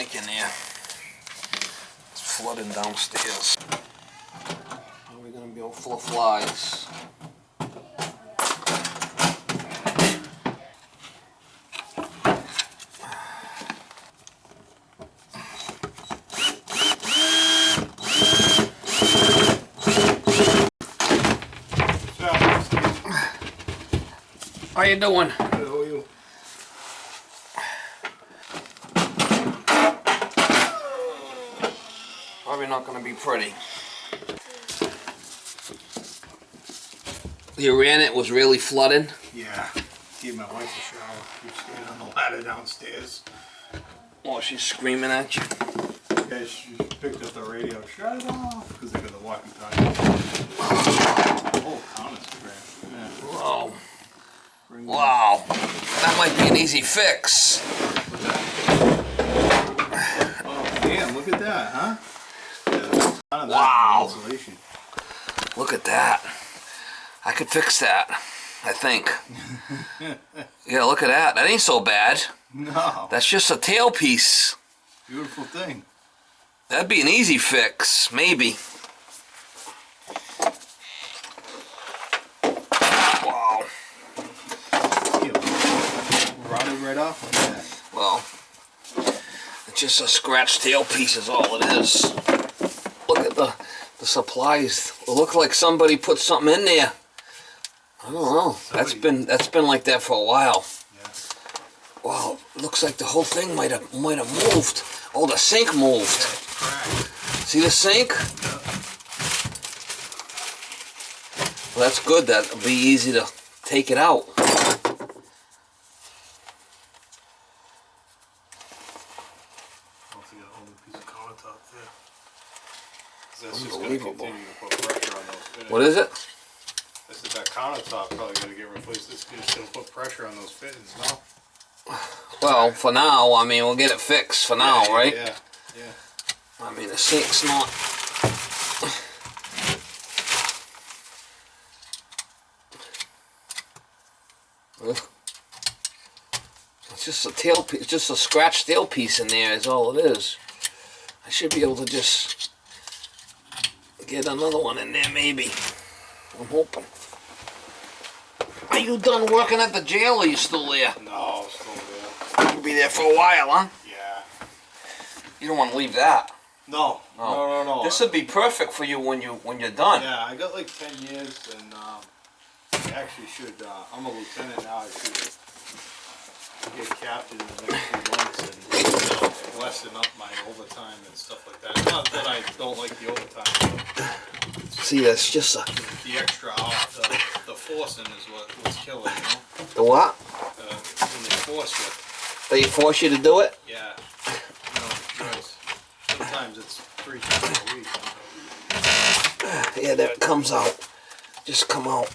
sink in there. It's flooding downstairs. Are we gonna be all full of flies? How you doing? Good, how are you? Probably not going to be pretty. You ran it, was really flooding? Yeah. Gave my wife a shower. She's standing on the ladder downstairs. Oh, she's screaming at you. Yeah, she picked up the radio. Shut it off! Because they got the walkie-talkie. Oh, counter's crashed. Yeah. Wow. Wow. That might be an easy fix. Oh, damn, look at that, huh? Yeah, wow. Insulation. Look at that. I could fix that, I think. Yeah, look at that. That ain't so bad. No. That's just a tailpiece. Beautiful thing. That'd be an easy fix, maybe. Wow. Rotted right off like that. Well, it's just a scratched tailpiece is all it is. Look at the supplies. It looked like somebody put something in there. I don't know. That's been like that for a while. Yeah. Wow, looks like the whole thing might have moved. Oh, the sink moved. Yeah, it's cracked. See the sink? Yeah. Well, that's good. That'll be easy to take it out. Unbelievable. What is it? I said that countertop probably going to get replaced. It's just going to put pressure on those fittings, no? Well, for now, I mean, we'll get it fixed for now, right? Yeah, yeah. I mean, the sink's not... It's just a tailpiece. It's just a scratched tailpiece in there is all it is. I should be able to just get another one in there, maybe. I'm hoping. Are you done working at the jail, or are you still there? No, still there. You'll be there for a while, huh? Yeah. You don't want to leave that. No. No. This would be perfect for you when you're done. Yeah, I got like 10 years, and I actually should. I'm a lieutenant now. I should get captain in the next few months and lessen up my overtime and stuff like that. Not that I don't like the overtime, but see, that's just a... the extra hour, the forcing is what's killing, you know? The what? When they force you. They force you to do it? Yeah. Because sometimes it's 3 times a week. Yeah, there it comes out. Just come out.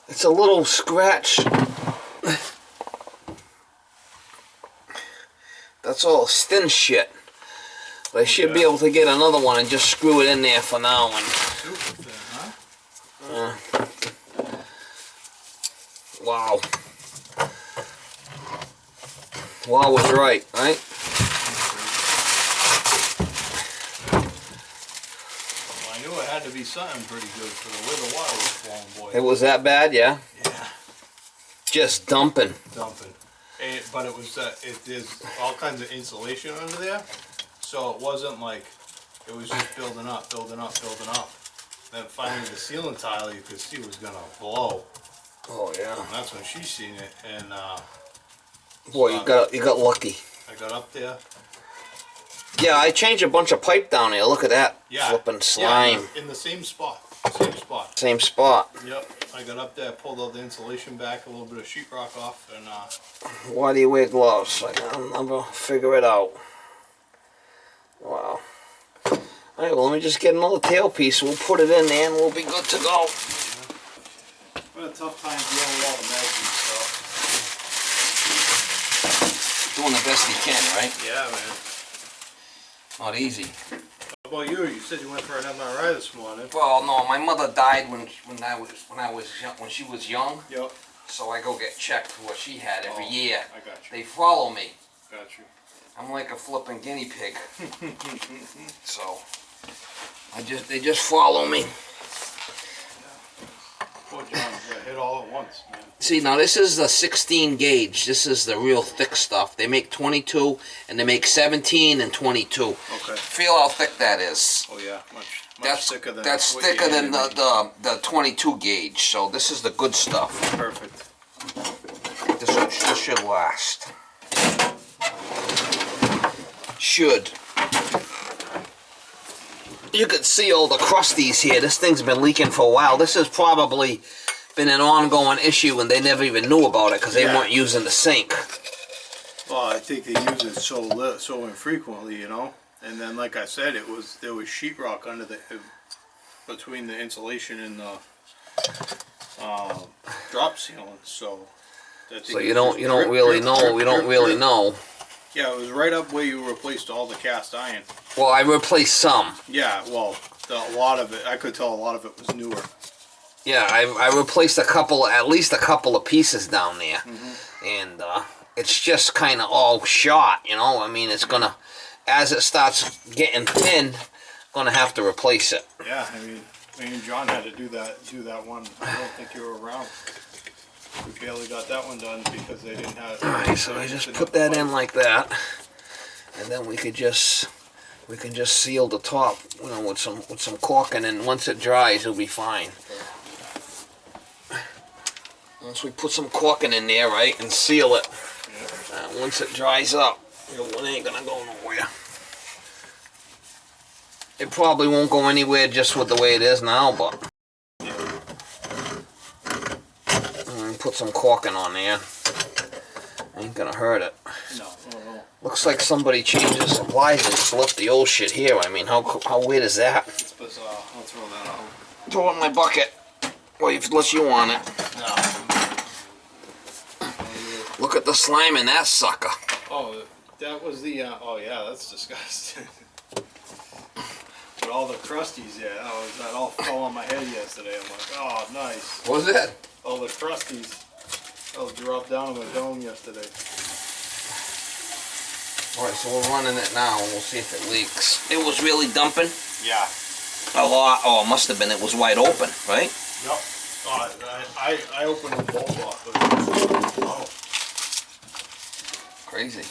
It's a little scratch. That's all thin shit. But I should be able to get another one and just screw it in there for now. And Super thin, huh? wow. Wow was right, right? Well, I knew it had to be something pretty good for the way the water was flowing, boy. It was that bad, yeah? Yeah. Just dumping. Dumping. But it was there's all kinds of insulation under there, so it wasn't like it was just building up. Then finally the ceiling tile you could see was gonna blow. Oh yeah. And that's when she seen it, and boy, you got lucky. I got up there. Yeah, I changed a bunch of pipe down there. Look at that. Yeah. Flipping slime. Yeah, in the same spot. Same spot. Yep. I got up there, pulled all the insulation back, a little bit of sheetrock off, and why do you wear gloves? I'll never figure it out. Wow. Alright, well, let me just get another tailpiece. We'll put it in there and we'll be good to go. It's been a tough time dealing with all the magazine stuff. Doing the best you can, right? Yeah, man. Not easy. How about you? You said you went for an MRI this morning. Well, no, my mother died when she was young. Yep. So I go get checked for what she had every year. I got you. They follow me. Got you. I'm like a flipping guinea pig. So they just follow me. Poor John, got hit all at once, man. See, now this is the 16 gauge. This is the real thick stuff. They make 22 and they make 17 and 22. Okay. Feel how thick that is. Oh yeah, much thicker than. That's thicker than the 22 gauge. So this is the good stuff. Perfect. This should last. Should. You can see all the crusties here. This thing's been leaking for a while. This has probably been an ongoing issue and they never even knew about it because they weren't using the sink. Well, I think they use it so infrequently, you know. And then, like I said, there was sheetrock under between the insulation and the drop ceiling. So you don't really know. We don't really know. Yeah, it was right up where you replaced all the cast iron. Well, I replaced some. Yeah, well, a lot of it, I could tell a lot of it was newer. Yeah, I replaced at least a couple of pieces down there. And it's just kind of all shot, you know. I mean, it's gonna, as it starts getting thin, gonna have to replace it. Yeah, I mean, me and John had to do that one. I don't think you were around. We barely got that one done because they didn't have. Alright, so I just put that in like that, and then we can just seal the top, you know, with some caulking, and once it dries, it'll be fine. Once we put some caulking in there, right, and seal it, once it dries up, it ain't gonna go nowhere. It probably won't go anywhere just with the way it is now, but put some caulking on there. Ain't gonna hurt it. No. Looks like somebody changed the supplies and just left the old shit here. I mean, how weird is that? It's bizarre. I'll throw that out. Throw it in my bucket. Well, unless you want it. No. Look at the slime in that sucker. Oh, that was the. Oh yeah, that's disgusting. With all the crusties, yeah, that all fell on my head yesterday. I'm like, oh, nice. What was that? All the crusties. Oh, dropped down in my dome yesterday. Alright, so we're running it now and we'll see if it leaks. It was really dumping? Yeah. A lot. Oh, it must have been. It was wide open, right? Yep. I opened them both up. Oh. Crazy.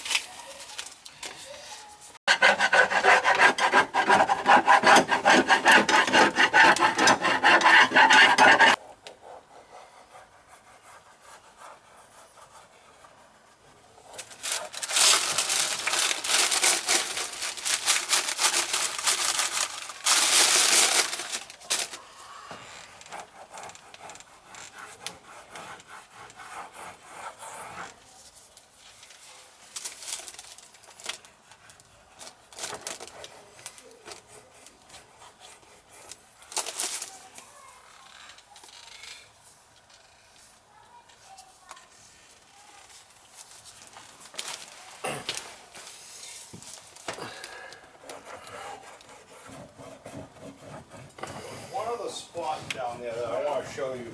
Spot down there that I want to show you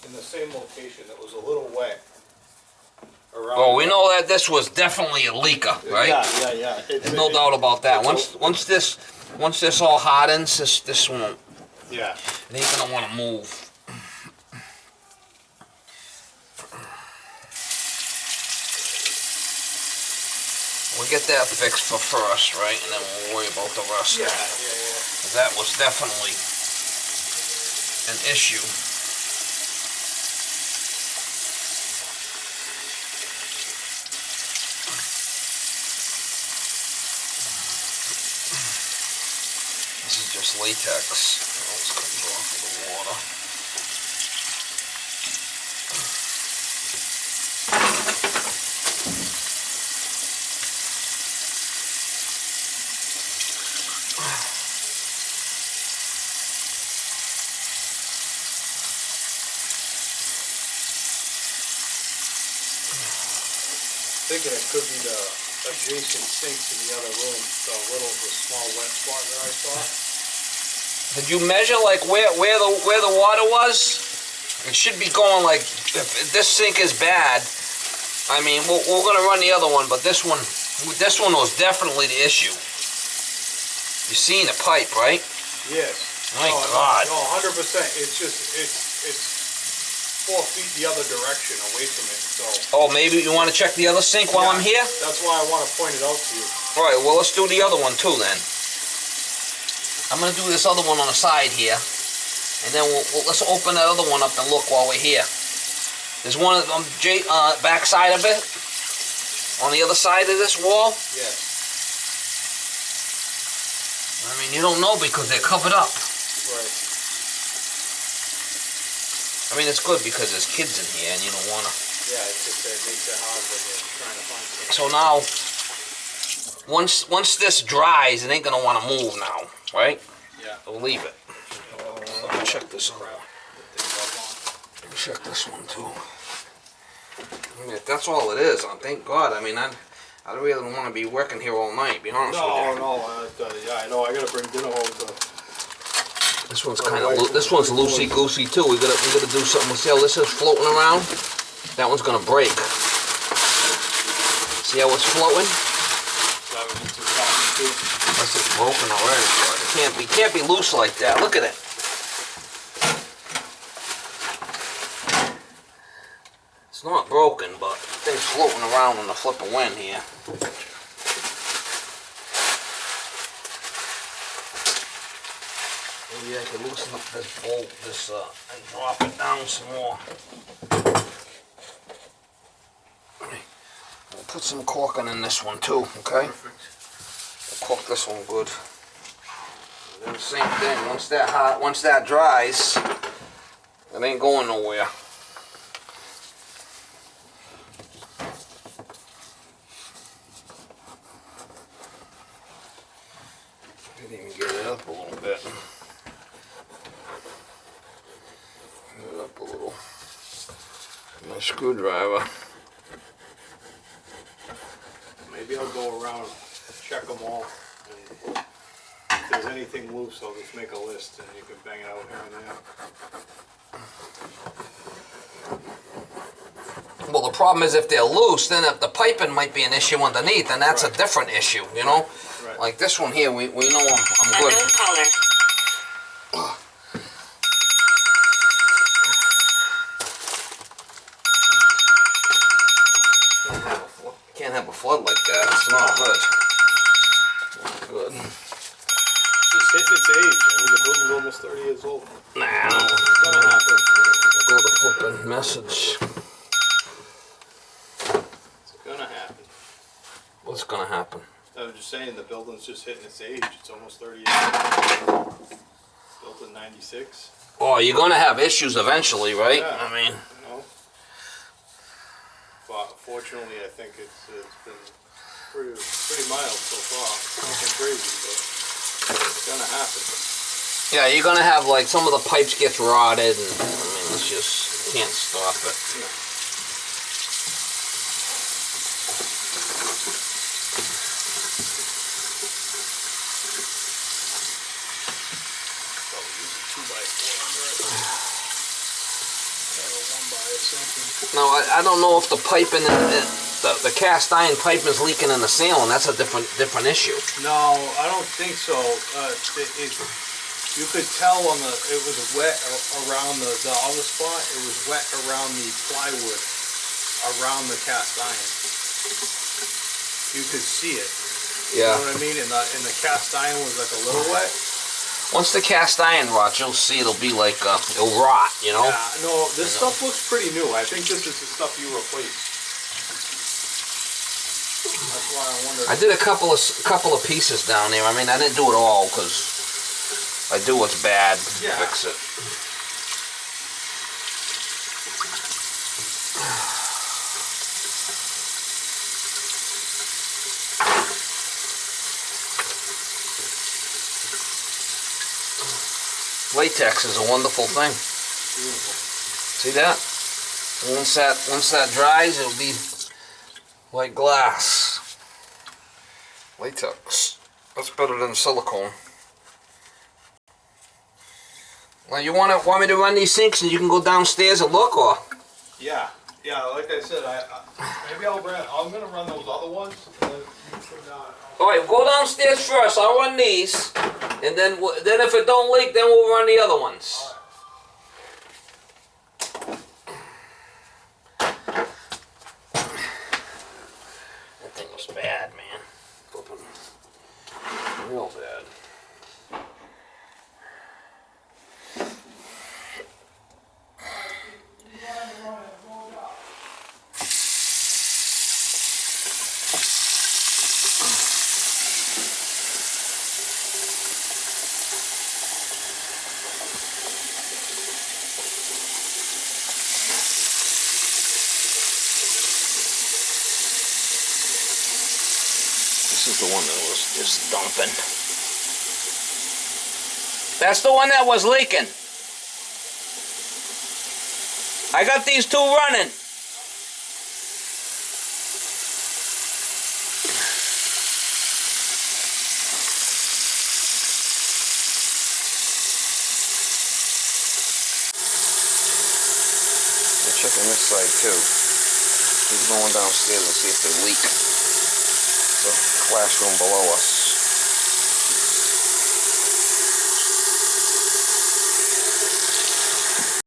in the same location that was a little wet. Oh, we know that this was definitely a leaker, right? Yeah. There's no doubt about that. Once this all hardens, this won't. Yeah. It ain't gonna want to move. We'll get that fixed for first, right? And then we'll worry about the rest. Yeah. That was definitely an issue. This is just latex. This comes off of the water. Thinking it could be the adjacent sinks in the other room, the small wet spot that I saw. Did you measure like where the water was? It should be going like, if this sink is bad, I mean we're gonna run the other one, but this one This one was definitely the issue. You seen the pipe, right? Yes. My God. No, 100%. It's just, it's 4 feet the other direction away from it, so. Oh, maybe you want to check the other sink while I'm here? That's why I want to point it out to you. All right, well, let's do the other one too then. I'm going to do this other one on the side here. And then let's open that other one up and look while we're here. There's one on the back side of it. On the other side of this wall. Yes. I mean, you don't know because they're covered up. Right. I mean, it's good because there's kids in here and you don't want to. Yeah, it makes it hard when you're trying to find something. So now, once this dries, it ain't going to want to move now, right? Yeah. We'll leave it. Let me check this one. Let me check this one too. I mean, that's all it is. Thank God. I mean, I really don't want to be working here all night, be honest with you. Yeah, I know. I gotta bring dinner home to. This one's kind of this one's loosey goosey too. We gotta do something. See how this is floating around? That one's gonna break. See how it's floating? That's just broken already. It can't be loose like that. Look at it. It's not broken, but things floating around in the flip of wind here. Maybe I could loosen up this bolt, and drop it down some more. I'll put some caulking in this one too, okay? Perfect. I'll caulk this one good. And then the same thing, once that dries, it ain't going nowhere. Didn't even get it up a little bit. Get it up a little. My screwdriver. Maybe I'll go around, check them all, and if there's anything loose, I'll just make a list and you can bang it out here and there. Well, the problem is if they're loose, then if the piping might be an issue underneath, and that's a different issue, you know? Right. Like this one here, we know I'm good. Unknown caller. Can't have a flood like that. It's not good. Not good. Just hitting its age. I mean, the building's almost 30 years old. Nah. It's gonna happen. Go to flipping message. It's gonna happen. What's gonna happen? I was just saying, the building's just hitting its age. It's almost 30 years old. Built in 96. Oh, you're gonna have issues eventually, right? Yeah. I mean, You know? But fortunately, I think it's been pretty mild so far. Nothing crazy, but it's gonna happen. yeah, you're gonna have like some of the pipes gets rotted, and I mean, it's just can't stop it. Yeah. Now, I don't know if the piping, the cast iron pipe is leaking in the ceiling. That's a different issue. No, I don't think so. You could tell it was wet around the other spot. It was wet around the plywood, around the cast iron. You could see it. Yeah. You know what I mean? And the cast iron was like a little wet. Once the cast iron rots, you'll see it'll be like, it'll rot, you know? Yeah, no, this stuff looks pretty new. I think this is the stuff you replaced. That's why I wonder. I did a couple of pieces down there. I mean, I didn't do it all because I do what's bad. Yeah. Fix it. Latex is a wonderful thing. Beautiful. See that? Once that dries, it'll be like glass. Latex. That's better than silicone. Well, you want me to run these sinks and you can go downstairs and look, or? Yeah, like I said, maybe I'm gonna run those other ones. And then All right, go downstairs first. I'll run these, and then if it don't leak, then we'll run the other ones. That thing was bad, man. Flipping real bad. This is the one that was just dumping. That's the one that was leaking. I got these two running. We're checking this side too. We're going downstairs and see if they leak. The classroom below us.